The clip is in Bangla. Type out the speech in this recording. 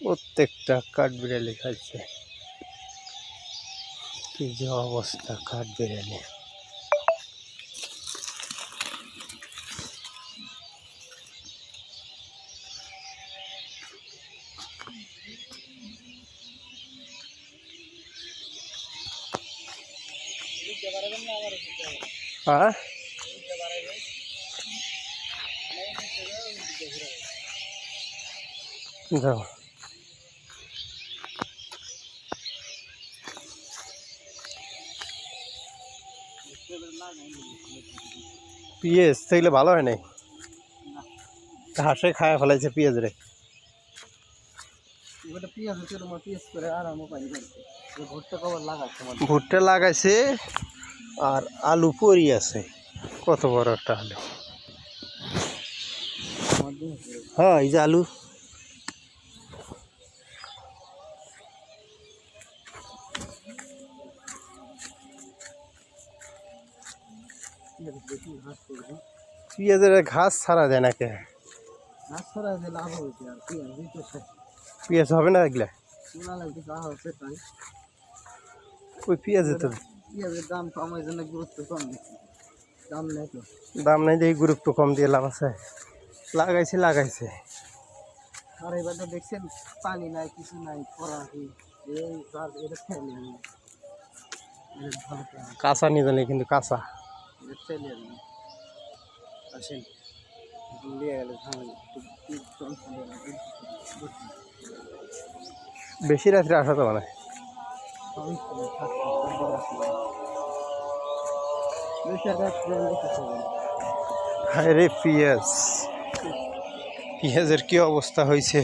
প্রত্যেকটা কাঠবিড়ালি খাচ্ছে। কি যে অবস্থা কাঠবিড়ালি। হ্যাঁ যাও পিঁয়াজ থাকলে ভালো হয় নাই, ঘাসে খায় ফেলাইছে পিঁয়াজ রে। ভুট্টা লাগাইছে আর আলু পরি আছে। কত বড় একটা আলু। হ্যাঁ এই যে আলু। পেঁয়াজের ঘাস ছাড়া যায় না কে? পেঁয়াজ হবে না এগুলা? ওই পেঁয়াজের তো দাম কম, ওই জন্য গুরুত্ব কম দিচ্ছি। দাম নাই দেখি গুরুত্ব কম দিয়ে লাভ আছে। লাগাইছে আর এবার তো দেখছেন পানি নাই, কিছু নাই, খরা কাঁচা নিয়ে জানি, কিন্তু কাঁচা আসেন বেশি রাত্রে আসা তো মানে। হায় রে পেঁয়াজের কি অবস্থা হয়েছে।